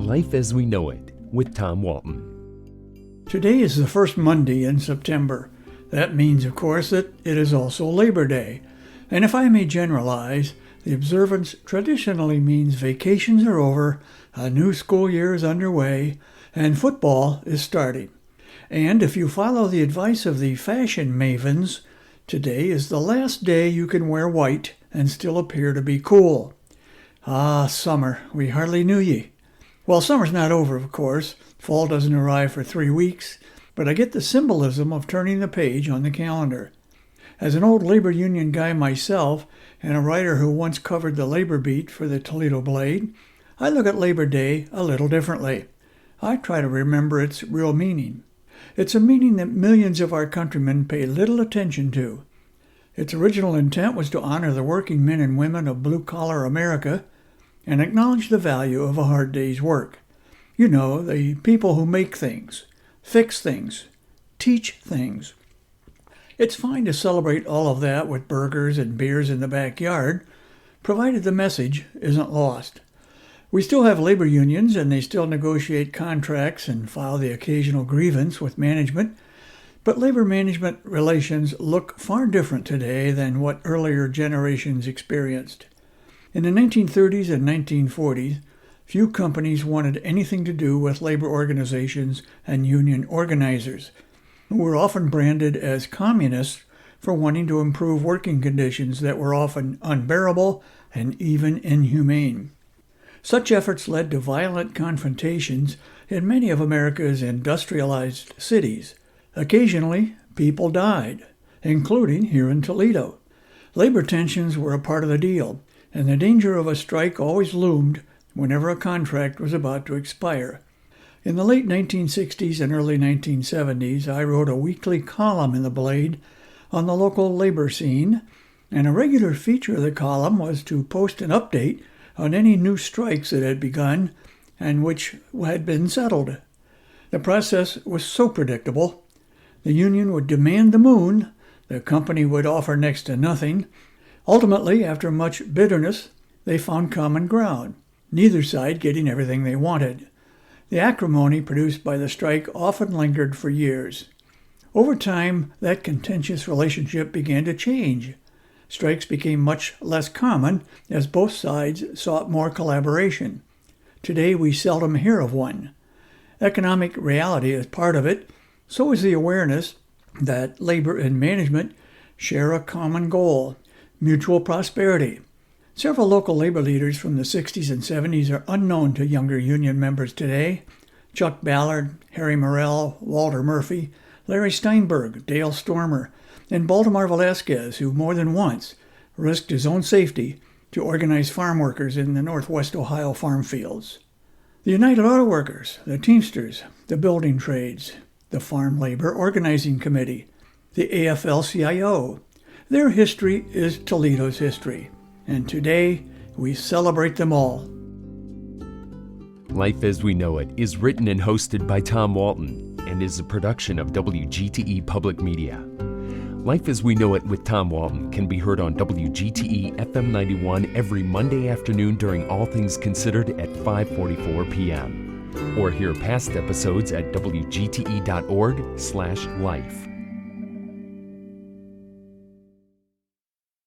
Life as We Know It with Tom Walton. Today is the first Monday in September. That means, of course, that it is also Labor Day. And if I may generalize, the observance traditionally means vacations are over, a new school year is underway, and football is starting. And if you follow the advice of the fashion mavens, today is the last day you can wear white and still appear to be cool. Ah, summer, we hardly knew ye. Well, summer's not over, of course. Fall doesn't arrive for 3 weeks, but I get the symbolism of turning the page on the calendar. As an old labor union guy myself, and a writer who once covered the labor beat for the Toledo Blade, I look at Labor Day a little differently. I try to remember its real meaning. It's a meaning that millions of our countrymen pay little attention to. Its original intent was to honor the working men and women of blue-collar America and acknowledge the value of a hard day's work. You know, the people who make things, fix things, teach things. It's fine to celebrate all of that with burgers and beers in the backyard, provided the message isn't lost. We still have labor unions, and they still negotiate contracts and file the occasional grievance with management, but labor-management relations look far different today than what earlier generations experienced. In the 1930s and 1940s, few companies wanted anything to do with labor organizations and union organizers, who were often branded as communists for wanting to improve working conditions that were often unbearable and even inhumane. Such efforts led to violent confrontations in many of America's industrialized cities. Occasionally, people died, including here in Toledo. Labor tensions were a part of the deal, and the danger of a strike always loomed whenever a contract was about to expire. In the late 1960s and early 1970s, I wrote a weekly column in the Blade on the local labor scene, and a regular feature of the column was to post an update on any new strikes that had begun and which had been settled. The process was so predictable. The union would demand the moon, the company would offer next to nothing. Ultimately, after much bitterness, they found common ground, neither side getting everything they wanted. The acrimony produced by the strike often lingered for years. Over time, that contentious relationship began to change. Strikes became much less common as both sides sought more collaboration. Today, we seldom hear of one. Economic reality is part of it. So is the awareness that labor and management share a common goal: mutual prosperity. Several local labor leaders from the 60s and 70s are unknown to younger union members today. Chuck Ballard, Harry Morrell, Walter Murphy, Larry Steinberg, Dale Stormer, and Baltimore Velasquez, who more than once risked his own safety to organize farm workers in the Northwest Ohio farm fields. The United Auto Workers, the Teamsters, the Building Trades, the Farm Labor Organizing Committee, the AFL-CIO. Their history is Toledo's history, and today we celebrate them all. Life as We Know It is written and hosted by Tom Walton and is a production of WGTE Public Media. Life as We Know It with Tom Walton can be heard on WGTE FM 91 every Monday afternoon during All Things Considered at 5:44 p.m. or hear past episodes at wgte.org/life.